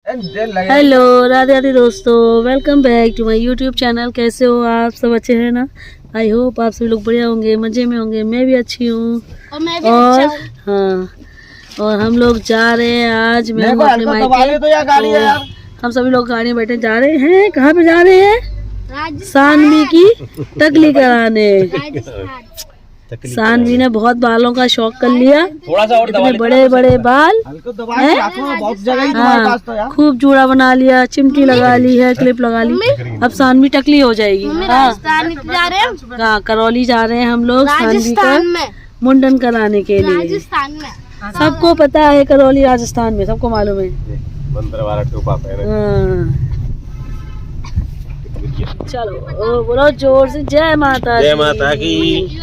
Hello Radhe Radhe दोस्तों, welcome back to my YouTube channel. कैसे हो आप सब? अच्छे हैं ना? आई होप आप सभी लोग बढ़िया होंगे, मज़े में होंगे। मैं भी अच्छी हूँ और हाँ, और हम लोग जा रहे हैं आज। मैं हूँ अपने मायके, तो हम सभी लोग गाड़ी में बैठे जा रहे हैं। कहाँ पे जा रहे हैं? सानवी की टकली कराने। सानवी ने बहुत बालों का शौक कर लिया, इतने बड़े बड़े बाल हैं। हाँ, खूब जूड़ा बना लिया, चिमटी लगा ली है, क्लिप लगा ली। अब सानवी टकली हो जाएगी। हाँ, करौली जा रहे हैं हम लोग सानवी का मुंडन कराने के लिए। सबको पता है करौली राजस्थान में, सबको मालूम है। चलो बोलो जोर से, जय माता, जय माता की।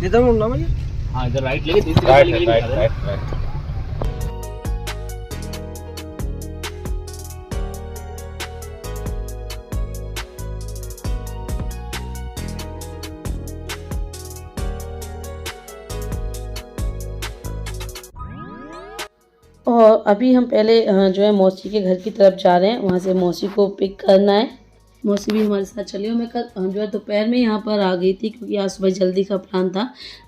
इधर मुड़ना मुझे। हाँ, इधर राइट लेके राइट। और अभी हम पहले जो है मौसी के घर की तरफ जा रहे हैं, वहाँ से मौसी को पिक करना है। मौसी भी हमारे साथ चली। और मैं कल जो है दोपहर में यहाँ पर आ गई थी, क्योंकि आज सुबह जल्दी का प्लान था।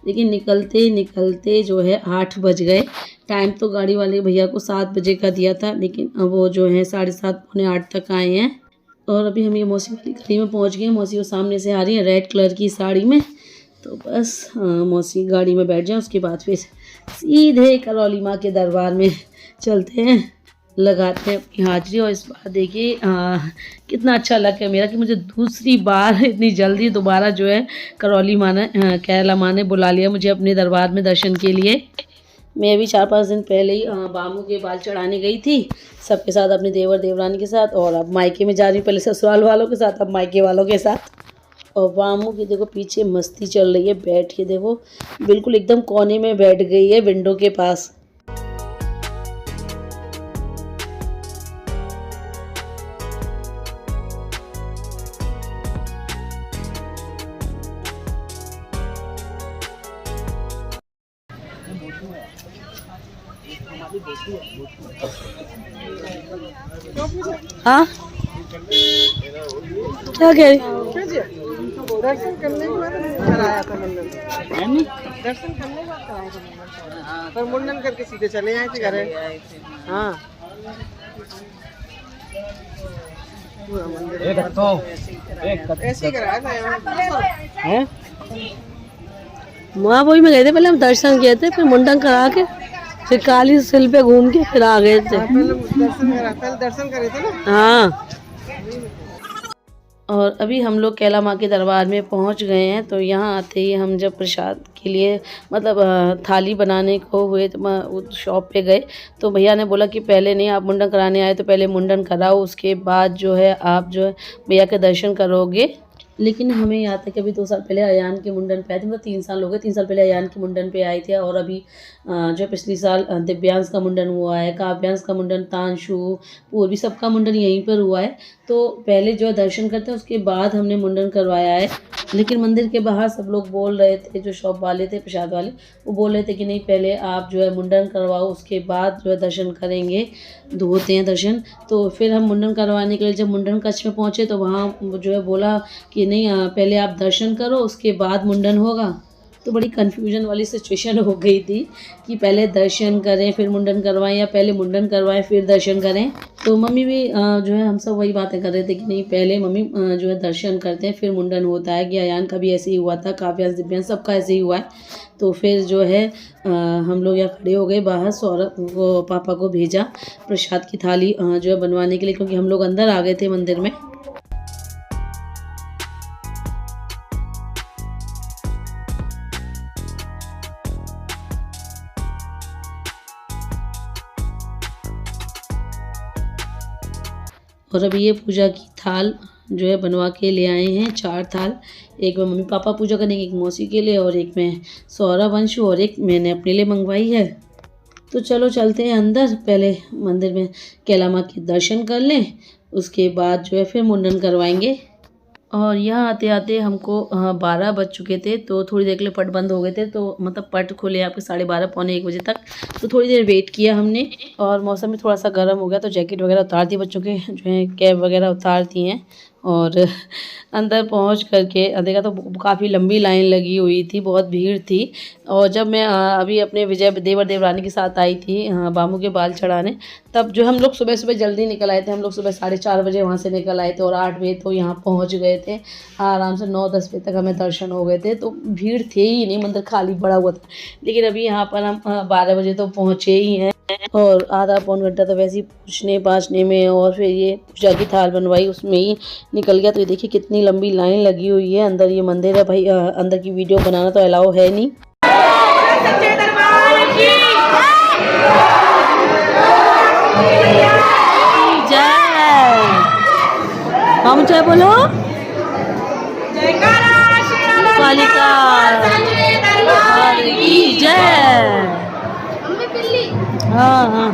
लेकिन निकलते निकलते जो है 8 बज गए। टाइम तो गाड़ी वाले भैया को 7 बजे का दिया था, लेकिन अब वो जो है 7:30 पौने 8 तक आए हैं। और अभी हम ये मौसी वाली गली में पहुँच गए। मौसी वो सामने से आ रही है रेड कलर की साड़ी में। तो बस मौसी गाड़ी में बैठ जाए, उसके बाद फिर सीधे करौली माँ के दरबार में चलते हैं, लगाते हैं अपनी हाजिरी। और इस बार देखिए कितना अच्छा लग गया मेरा कि मुझे दूसरी बार इतनी जल्दी दोबारा जो है करौली माँ ने केरला माँ ने बुला लिया मुझे अपने दरबार में दर्शन के लिए। मैं अभी 4-5 दिन पहले ही बामू के बाल चढ़ाने गई थी सबके साथ, अपने देवर देवरानी के साथ। और अब मायके में जा रही हूँ, पहले ससुराल वालों के साथ, अब मायके वालों के साथ। और बामू की देखो पीछे मस्ती चल रही है, बैठ के देखो बिल्कुल एकदम कोने में बैठ गई है विंडो के पास। हाँ, क्या कह रही? दर्शन करने के बाद कराया था मुंडन। दर्शन करने के बाद कराया था मुंडन, पर मुंडन करके सीधे चले आए थे घर। हाँ, पूरा मंदिर ऐसे ही कराया था। वहाँ वही में गए थे, पहले हम दर्शन किए थे, फिर मुंडन करा के फिर काली सिल पे घूम के फिर आ गए थे। पहले दर्शन करे थे ना। हाँ, और अभी हम लोग कैला माँ के दरबार में पहुँच गए हैं। तो यहाँ आते ही हम जब प्रसाद के लिए मतलब थाली बनाने को हुए तो शॉप पे गए, तो भैया ने बोला कि पहले नहीं, आप मुंडन कराने आए तो पहले मुंडन कराओ, उसके बाद जो है आप जो है भैया के दर्शन करोगे। लेकिन हमें याद है कि अभी 2 साल पहले अयान के मुंडन पे आए थे, मतलब 3 साल हो गए। 3 साल पहले अयान के मुंडन पे आए थे। और अभी जो पिछले साल दिव्यांश का मुंडन हुआ है, काव्यांश का मुंडन, तांशु, पूर्वी, सबका मुंडन यहीं पर हुआ है। तो पहले जो है दर्शन करते हैं, उसके बाद हमने मुंडन करवाया है। लेकिन मंदिर के बाहर सब लोग बोल रहे थे, जो शॉप वाले थे, प्रसाद वाले, वो बोल रहे थे कि नहीं पहले आप जो है मुंडन करवाओ, उसके बाद जो है दर्शन करेंगे, होते हैं दर्शन। तो फिर हम मुंडन करवाने के लिए जब मुंडन कक्ष में पहुँचे तो वहाँ जो है बोला कि नहीं पहले आप दर्शन करो, उसके बाद मुंडन होगा। तो बड़ी कन्फ्यूजन वाली सिचुएशन हो गई थी कि पहले दर्शन करें फिर मुंडन करवाएं, या पहले मुंडन करवाएं फिर दर्शन करें। तो मम्मी भी जो है हम सब वही बातें कर रहे थे कि नहीं पहले मम्मी जो है दर्शन करते हैं फिर मुंडन होता है। कि अयान का भी ऐसे ही हुआ था, काव्यांश दिव्यांश सबका ऐसे ही हुआ है। तो फिर जो है हम लोग यहाँ खड़े हो गए बाहर। सौरभ को पापा को भेजा प्रसाद की थाली जो है बनवाने के लिए, क्योंकि हम लोग अंदर आ गए थे मंदिर में। और अभी ये पूजा की थाल जो है बनवा के ले आए हैं, 4 थाल। एक में मम्मी पापा पूजा करेंगे, एक मौसी के लिए, और एक में सौरभ, अंशु, और एक मैंने अपने लिए मंगवाई है। तो चलो चलते हैं अंदर, पहले मंदिर में कैला माँ के दर्शन कर लें, उसके बाद जो है फिर मुंडन करवाएंगे। और यहाँ आते आते हमको 12 बज चुके थे। तो थोड़ी देर के लिए पट बंद हो गए थे, तो मतलब पट खुले आपके 12:30 पौने 1 बजे तक। तो थोड़ी देर वेट किया हमने और मौसम भी थोड़ा सा गर्म हो गया तो जैकेट वगैरह उतार दी, बच्चों के जो है कैप वगैरह उतार दी हैं। और अंदर पहुंच करके देखा तो काफ़ी लंबी लाइन लगी हुई थी, बहुत भीड़ थी। और जब मैं अभी अपने विजय देवर देवरानी के साथ आई थी बामू के बाल चढ़ाने, तब जो हम लोग सुबह सुबह जल्दी निकल आए थे। हम लोग सुबह 4:30 बजे वहाँ से निकल आए थे और 8 बजे तो यहाँ पहुँच गए थे। आराम से 9-10 बजे तक हमें दर्शन हो गए थे, तो भीड़ थे ही नहीं, मंदिर खाली पड़ा हुआ था। लेकिन अभी यहाँ पर हम 12 बजे तो पहुँचे ही हैं और आधा पौन घंटा तो वैसे ही पूछने पाछने में और फिर ये पूजा की थाल बनवाई उसमें ही निकल गया। तो ये देखिए कितनी लंबी लाइन लगी हुई है। अंदर ये मंदिर है भाई, अंदर की वीडियो बनाना तो अलाउ है नहीं। हम जय बोलो कालिका की जय। हाँ हाँ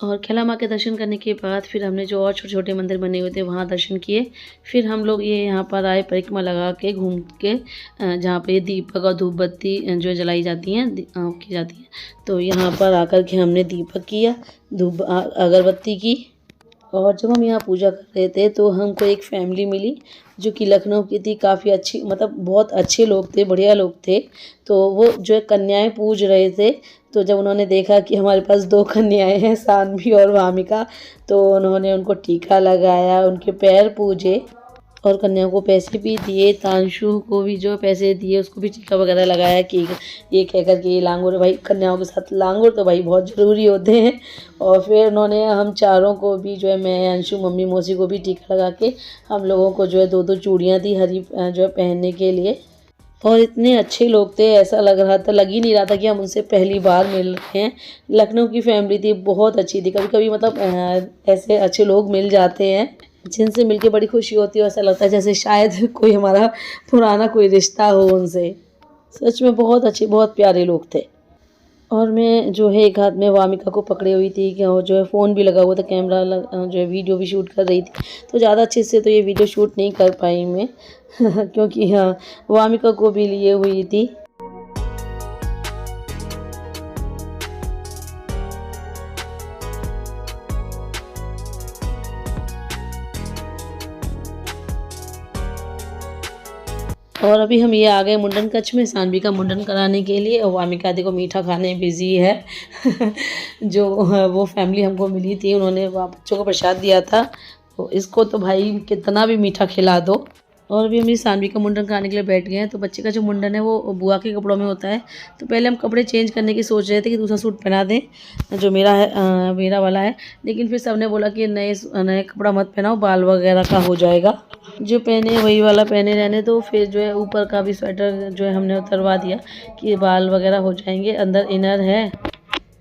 और खैला माँ के दर्शन करने के बाद फिर हमने जो और छोटे छोटे मंदिर बने हुए थे वहाँ दर्शन किए। फिर हम लोग ये यहाँ पर आए परिक्रमा लगा के घूम के, जहाँ पे दीपक और धूप बत्ती जो जलाई जाती हैं की जाती हैं। तो यहाँ पर आकर के हमने दीपक किया, धूप अगरबत्ती की। और जब हम यहाँ पूजा कर रहे थे तो हमको एक फैमिली मिली जो कि लखनऊ की थी, काफ़ी अच्छी, मतलब बहुत अच्छे लोग थे, बढ़िया लोग थे। तो वो जो है कन्याएं पूज रहे थे। तो जब उन्होंने देखा कि हमारे पास 2 कन्याएं हैं, सानवी और वामिका, तो उन्होंने उनको टीका लगाया, उनके पैर पूजे और कन्याओं को पैसे भी दिए। तांशु को भी जो पैसे दिए उसको भी टीका वगैरह लगाया कि ये कह कर के ये लांगुर भाई, कन्याओं के साथ लांगुर तो भाई बहुत ज़रूरी होते हैं। और फिर उन्होंने हम चारों को भी जो है, मैं अंशु मम्मी मौसी को भी टीका लगा के हम लोगों को जो है 2-2 चूड़ियाँ दी हरी जो है पहनने के लिए। और इतने अच्छे लोग थे, ऐसा लग ही नहीं रहा था कि हम उनसे पहली बार मिल रहे हैं। लखनऊ की फैमिली थी, बहुत अच्छी थी। कभी कभी मतलब ऐसे अच्छे लोग मिल जाते हैं जिनसे मिलके बड़ी खुशी होती है। ऐसा लगता है जैसे शायद कोई हमारा पुराना कोई रिश्ता हो उनसे। सच में बहुत अच्छे, बहुत प्यारे लोग थे। और मैं जो है एक हाथ में वामिका को पकड़े हुई थी कि जो है फ़ोन भी लगा हुआ था, कैमरा जो है वीडियो भी शूट कर रही थी। तो ज़्यादा अच्छे से तो ये वीडियो शूट नहीं कर पाई मैं क्योंकि हाँ वामिका को भी लिए हुई थी। और अभी हम ये आ गए मुंडन कच्छ में सानवी का मुंडन कराने के लिए। और वामिका देखो मीठा खाने बिजी है जो वो फैमिली हमको मिली थी, उन्होंने वहाँ बच्चों को प्रसाद दिया था। तो इसको तो भाई कितना भी मीठा खिला दो। और अभी हम सानवी का मुंडन कराने के लिए बैठ गए हैं। तो बच्चे का जो मुंडन है वो बुआ के कपड़ों में होता है। तो पहले हम कपड़े चेंज करने की सोच रहे थे कि दूसरा सूट पहना दें जो मेरा है, मेरा वाला है। लेकिन फिर सबने बोला कि नए कपड़ा मत पहनाओ, बाल वगैरह का हो जाएगा। जो पहने वही वाला पहने रहने। तो फिर जो है ऊपर का भी स्वेटर जो है हमने उतरवा दिया कि बाल वगैरह हो जाएंगे। अंदर इनर है,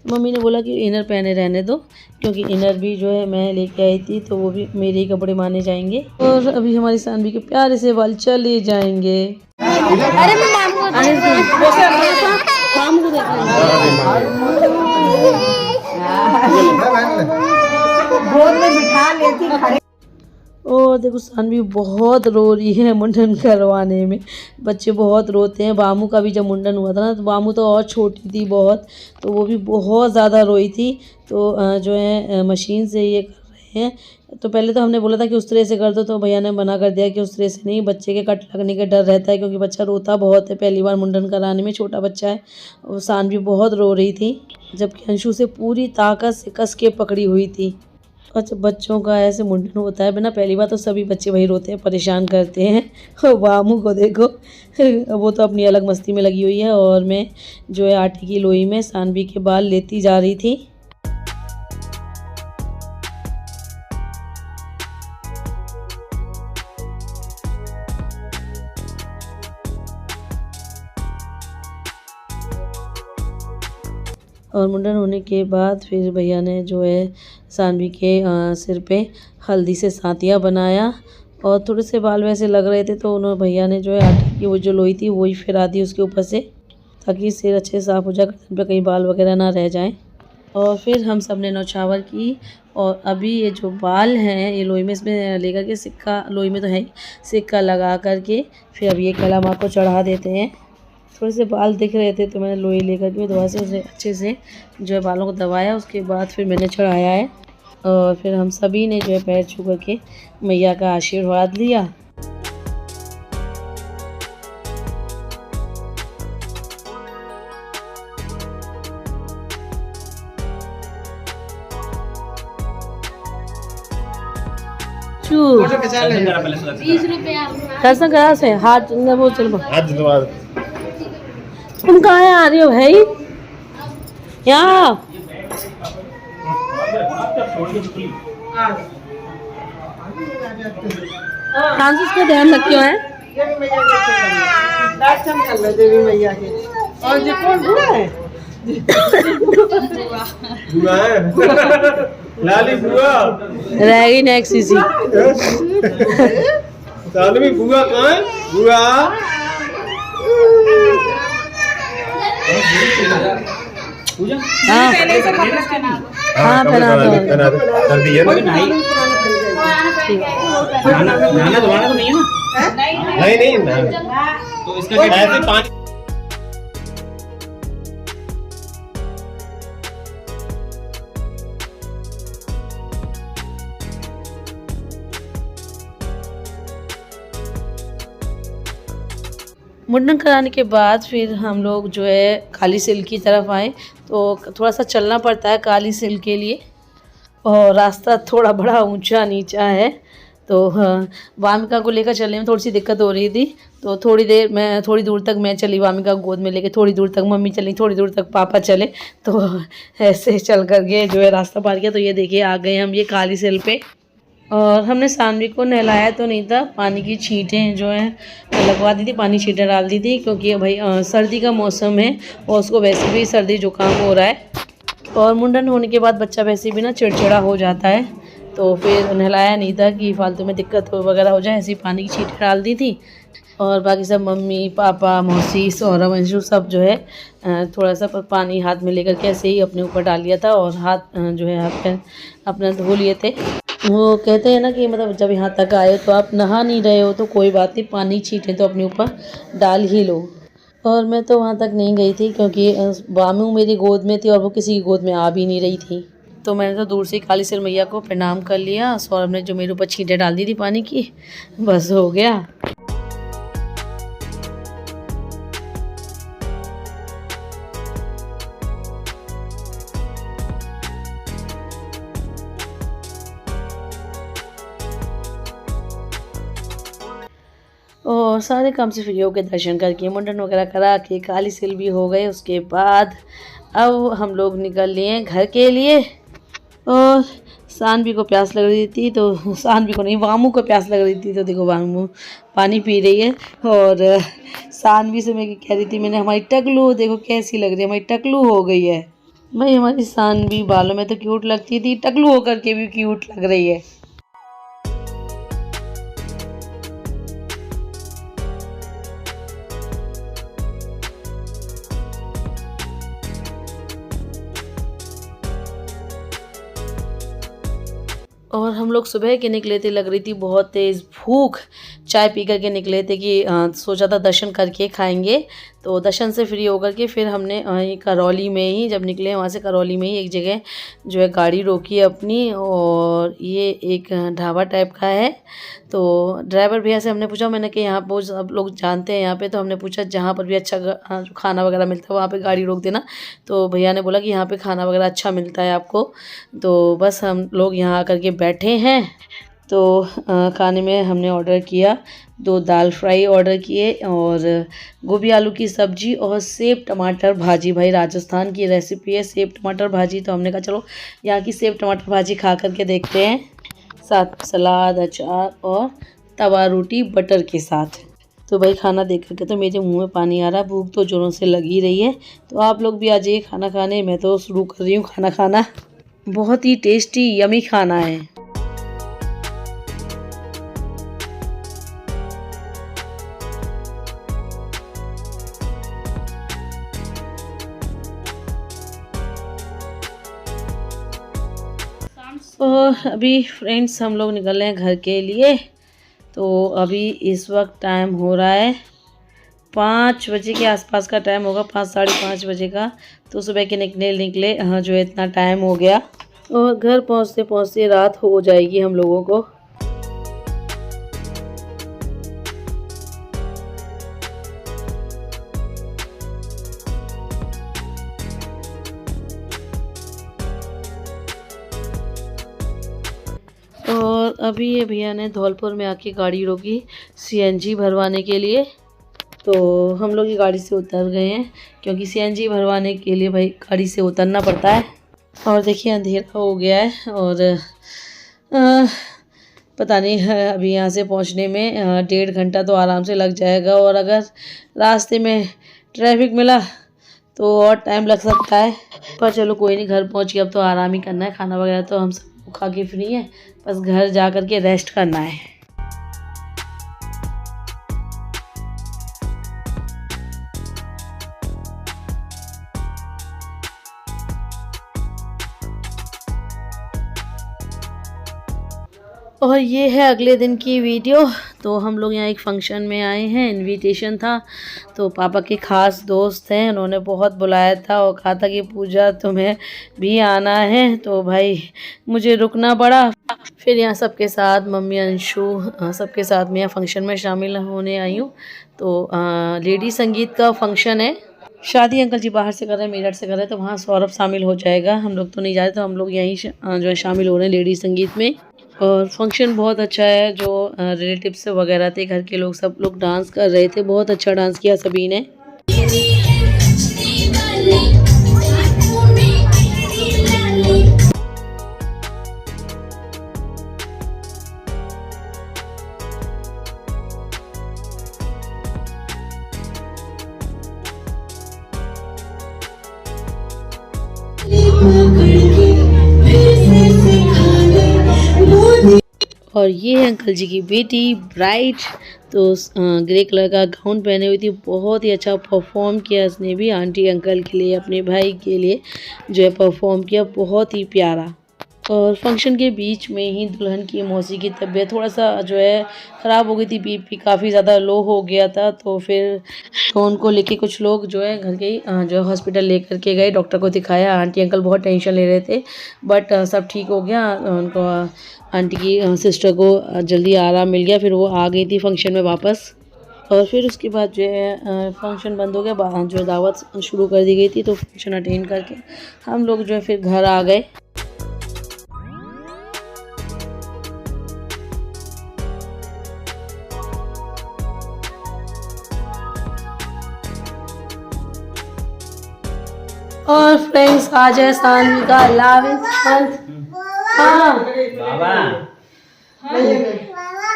मम्मी ने बोला कि इनर पहने रहने दो, क्योंकि इनर भी जो है मैं लेके आई थी तो वो भी मेरे ही कपड़े माने जाएंगे। और अभी हमारी सानवी के प्यारे से बाल चले जाएंगे। अरे मैं मामू को बिठा लेती खड़े। और देखो सानवी बहुत रो रही है मुंडन करवाने में। बच्चे बहुत रोते हैं। बामू का भी जब मुंडन हुआ था ना, तो बामू तो और छोटी थी बहुत, तो वो भी बहुत ज़्यादा रोई थी। तो जो है मशीन से ये कर रहे हैं। तो पहले तो हमने बोला था कि उस तरह से कर दो, तो भैया ने मना कर दिया कि उस तरह से नहीं, बच्चे के कट लगने का डर रहता है, क्योंकि बच्चा रोता बहुत है पहली बार मुंडन कराने में, छोटा बच्चा है। और सानवी बहुत रो रही थी, जबकि अंशु से पूरी ताकत से कस के पकड़ी हुई थी। और जब बच्चों का ऐसे मुंडन होता है बिना, पहली बार तो सभी बच्चे वही रोते हैं, परेशान करते हैं। और बामू को देखो वो तो अपनी अलग मस्ती में लगी हुई है। और मैं जो है आटे की लोई में सानवी के बाल लेती जा रही थी। और मुंडन होने के बाद फिर भैया ने जो है सानवी के सिर पे हल्दी से सांतिया बनाया और थोड़े से बाल वैसे लग रहे थे तो उन्होंने भैया ने जो है आटे की वो जो लोई थी वही फिरा दी उसके ऊपर से, ताकि सिर अच्छे से साफ़ हो जाए, गर्दन पे कहीं बाल वगैरह ना रह जाएं। और फिर हम सब ने नौछावर की और अभी ये जो बाल हैं ये लोई में इसमें लेकर के सिक्का, लोई में तो है ही, सिक्का लगा करके फिर अब ये कला माँ को चढ़ा देते हैं। थोड़े से बाल दिख रहे थे तो मैंने लोई लेकर के दवा से उसे अच्छे से जो है बालों को दबाया, उसके बाद फिर मैंने चढ़ाया है। और फिर हम सभी ने जो है पैर छू करके मैया का आशीर्वाद लिया। दर्शन करा से हाथ वो चल तुम कहाँ आ रही हो भाई? यहाँ फ्रांसिस का ध्यान रखियो है। दर्शन कर लो देवी मैया के। और जी कौन बुआ है? बुआ है लाली बुआ रह गई नेक्स्ट इसी सालवी बुआ कहाँ है? बुआ हाँ हाँ पहना दो। कर दिए नाना दोबारा तो नहीं है ना? नहीं तो इसका ऐसे पानी मुंडन कराने के बाद फिर हम लोग जो है काली सिल्क की तरफ आए, तो थोड़ा सा चलना पड़ता है काली सिल्क के लिए और रास्ता थोड़ा बड़ा ऊंचा नीचा है, तो वामिका को लेकर चलने में थोड़ी सी दिक्कत हो रही थी। तो थोड़ी दूर तक मैं चली वामिका को गोद में लेके, थोड़ी दूर तक मम्मी चली, थोड़ी दूर तक पापा चले, तो ऐसे चल करके जो है रास्ता पार किया। तो ये देखिए आ गए हम ये काली सिल्क पे। और हमने सानवी को नहलाया तो नहीं था, पानी की छींटें जो है लगवा दी थी, पानी छींटें डाल दी थी, क्योंकि भाई सर्दी का मौसम है और उसको वैसे भी सर्दी जुकाम हो रहा है। और मुंडन होने के बाद बच्चा वैसे भी ना चिड़चिड़ा हो जाता है, तो फिर नहलाया नहीं था कि फालतू में दिक्कत वगैरह हो जाए, ऐसी पानी की छींटें डाल दी थी। और बाकी सब मम्मी पापा मौसी सौरभ अंशु सब जो है थोड़ा सा पानी हाथ में लेकर के ऐसे ही अपने ऊपर डाल लिया था और हाथ जो है हाथ पैर अपना धो लिए थे। वो कहते हैं ना कि मतलब जब यहाँ तक आए तो आप नहा नहीं रहे हो तो कोई बात नहीं, पानी छींटे तो अपने ऊपर डाल ही लो। और मैं तो वहाँ तक नहीं गई थी क्योंकि बामू मेरी गोद में थी और वो किसी की गोद में आ भी नहीं रही थी, तो मैंने तो दूर से काली सिर मैया को प्रणाम कर लिया। सौरभ ने जो मेरे ऊपर छींटे डाल दी थी पानी की, बस हो गया। और सारे काम से फ्री होकर दर्शन करके मुंडन वगैरह करा के काली सिल भी हो गए। उसके बाद अब हम लोग निकल लिए घर के लिए। और सानवी को प्यास लग रही थी, तो सानवी को नहीं वामू को प्यास लग रही थी, तो देखो वामू पानी पी रही है। और सानवी से मैं कह रही थी, मैंने हमारी टकलू देखो कैसी लग रही है, हमारी टकलू हो गई है। भाई हमारी सानवी बालों में तो क्यूट लगती थी, टकलू होकर के भी क्यूट लग रही है। और हम लोग सुबह के निकले थे, लग रही थी बहुत तेज़ भूख, चाय पी करके निकले थे कि सोचा था दर्शन करके खाएंगे। तो दर्शन से फ्री होकर के फिर हमने करौली में ही जब निकले, वहाँ से करौली में ही एक जगह जो है गाड़ी रोकी अपनी, और ये एक ढाबा टाइप का है। तो ड्राइवर भैया से हमने पूछा, मैंने कि यहाँ पर सब लोग जानते हैं यहाँ पे, तो हमने पूछा जहाँ पर भी अच्छा खाना वगैरह मिलता है वहाँ पे गाड़ी रोक देना। तो भैया ने बोला कि यहाँ पे खाना वगैरह अच्छा मिलता है आपको। तो बस हम लोग यहाँ आकर के बैठे हैं। तो खाने में हमने ऑर्डर किया 2 दाल फ्राई ऑर्डर किए और गोभी आलू की सब्ज़ी और सेब टमाटर भाजी। भाई राजस्थान की रेसिपी है सेब टमाटर भाजी, तो हमने कहा चलो यहाँ की सेब टमाटर भाजी खा करके देखते हैं, साथ सलाद अचार और तवा रोटी बटर के साथ। तो भाई खाना देख करके तो मेरे मुंह में पानी आ रहा, भूख तो जोरों से लगी रही है। तो आप लोग भी आ जाइए खाना खाने। मैं तो शुरू कर रही हूँ खाना खाना। बहुत ही टेस्टी यमी खाना है। और अभी फ्रेंड्स हम लोग निकल रहे हैं घर के लिए। तो अभी इस वक्त टाइम हो रहा है 5 बजे के आसपास का टाइम होगा, 5 साढ़े 5 बजे का। तो सुबह के निकले हाँ जो है इतना टाइम हो गया। और घर पहुंचते पहुंचते रात हो जाएगी हम लोगों को। और अभी ये भैया ने धौलपुर में आके गाड़ी रोकी सीएनजी भरवाने के लिए। तो हम लोग ये गाड़ी से उतर गए हैं, क्योंकि सीएनजी भरवाने के लिए भाई गाड़ी से उतरना पड़ता है। और देखिए अंधेरा हो गया है और पता नहीं अभी यहाँ से पहुँचने में 1.5 घंटा तो आराम से लग जाएगा। और अगर रास्ते में ट्रैफिक मिला तो और टाइम लग सकता है। पर चलो कोई नहीं, घर पहुँच के अब तो आराम ही करना है। खाना वगैरह तो हम सब खा के फ्री हैं, बस घर जा कर के रेस्ट करना है। और ये है अगले दिन की वीडियो। तो हम लोग यहाँ एक फ़ंक्शन में आए हैं, इनविटेशन था। तो पापा के ख़ास दोस्त हैं, उन्होंने बहुत बुलाया था और कहा था कि पूजा तुम्हें भी आना है। तो भाई मुझे रुकना पड़ा। फिर यहाँ सबके साथ मम्मी अंशु सबके साथ में यहाँ फ़ंक्शन में शामिल होने आई हूँ। तो लेडी संगीत का फ़ंक्शन है। शादी अंकल जी बाहर से कर रहे हैं, मेरठ से कर रहे हैं। तो वहाँ सौरभ शामिल हो जाएगा, हम लोग तो नहीं जा रहे। तो हम लोग यहीं जो है शामिल हो रहे हैं लेडी संगीत में। और फंक्शन बहुत अच्छा है। जो रिलेटिव्स वगैरह थे, घर के लोग, सब लोग डांस कर रहे थे। बहुत अच्छा डांस किया सभी ने। और ये है अंकल जी की बेटी ब्राइट। तो ग्रे कलर का गाउन पहने हुई थी। बहुत ही अच्छा परफॉर्म किया उसने भी, आंटी अंकल के लिए, अपने भाई के लिए जो है परफॉर्म किया, बहुत ही प्यारा। और फंक्शन के बीच में ही दुल्हन की मौसी की तबीयत थोड़ा सा जो है ख़राब हो गई थी, बीपी काफ़ी ज़्यादा लो हो गया था। तो फिर तो उनको लेके कुछ लोग जो है घर के जो है हॉस्पिटल लेकर के गए, डॉक्टर को दिखाया। आंटी अंकल बहुत टेंशन ले रहे थे, बट सब ठीक हो गया। उनको आंटी की सिस्टर को जल्दी आराम मिल गया। फिर वो आ गई थी फंक्शन में वापस। और फिर उसके बाद जो है फंक्शन बंद हो गया, जो दावत शुरू कर दी गई थी। तो फंक्शन अटेंड करके हम लोग जो है फिर घर आ गए। और फ्रेंड्स आज है सानवी का 11th मंथ। हाँ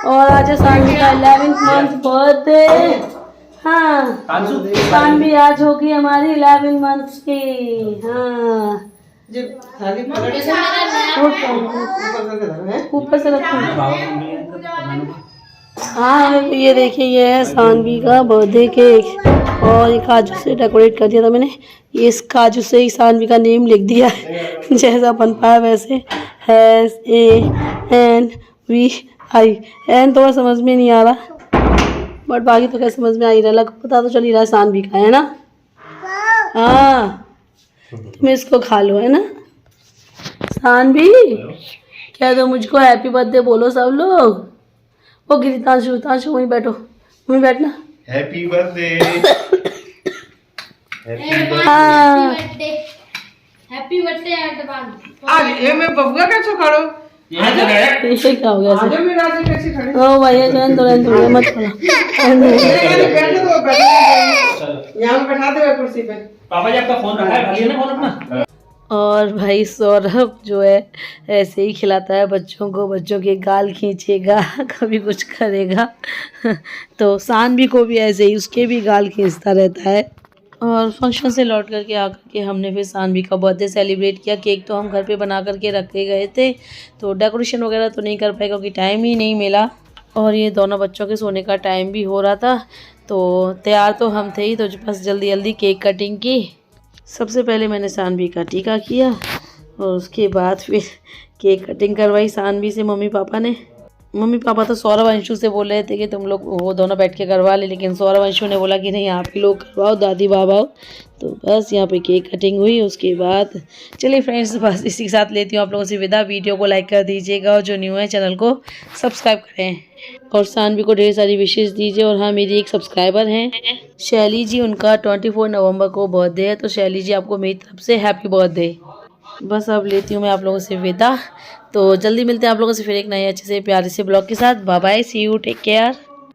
और आज है सानवी का 11th मंथ बर्थडे। हाँ सानवी आज होगी हमारी 11 मंथ की। हाँ ऊपर से रखो। हाँ ये देखिए, ये है सानवी का बर्थडे केक। और ये काजू से डेकोरेट कर दिया था मैंने। ये इस काजू से ही सानवी का नेम लिख दिया है जैसा बन पाया वैसे। SANVI। एन थोड़ा समझ में नहीं आ रहा, बट बाकी तो क्या समझ में आ ही रहा, लग पता तो चल ही रहा है सानवी का, है ना। हाँ तुम इसको खा लो, है ना। सानवी क्या दो मुझको हैप्पी बर्थडे बोलो सब लोग। वो गिरितांशु वहीं बैठो, वहीं बैठना। Happy birthday. हैप्पी बर्थडे आज ये मैं बबुआ का खड़ो ये क्या हो गया आज मैं राजी कैसे खड़ी। ओ भैया जान तो मत खोला। बैठो तो यहाँ बैठा दो कुर्सी पे। पापा जी आपका फोन रखा है, भलिए ना फोन अपना। और भाई सौरभ जो है ऐसे ही खिलाता है बच्चों को, बच्चों के गाल खींचेगा, कभी कुछ करेगा। तो सानवी को भी ऐसे ही उसके भी गाल खींचता रहता है। और फंक्शन से लौट करके आकर के हमने फिर सानवी का बर्थडे सेलिब्रेट किया। केक तो हम घर पे बना करके रखे गए थे, तो डेकोरेशन वगैरह तो नहीं कर पाए क्योंकि टाइम ही नहीं मिला। और ये दोनों बच्चों के सोने का टाइम भी हो रहा था, तो तैयार तो हम थे ही, तो बस जल्दी जल्दी केक कटिंग की। सबसे पहले मैंने सानवी का टीका किया और उसके बाद फिर केक कटिंग करवाई सानवी से मम्मी पापा ने। मम्मी पापा तो सौरभ अंशु से बोल रहे थे कि तुम लोग वो दोनों बैठ के करवा ले, लेकिन सौरभ अंशु ने बोला कि नहीं आप ही लोग करवाओ दादी बाबा। तो बस यहाँ पे केक कटिंग हुई। उसके बाद चलिए फ्रेंड्स, बस इसी के साथ लेती हूँ आप लोगों से विदा। वीडियो को लाइक कर दीजिएगा और जो न्यू है चैनल को सब्सक्राइब करें और सानवी को ढेर सारी विशेष दीजिए। और हाँ, मेरी एक सब्सक्राइबर हैं शैली जी, उनका 24 नवंबर को बर्थडे है, तो शैली जी आपको मेरी तरफ से हैप्पी बर्थडे। बस अब लेती हूँ मैं आप लोगों से विदा। तो जल्दी मिलते हैं आप लोगों से फिर एक नए अच्छे से प्यारे से ब्लॉग के साथ। Bye bye, see you, take care.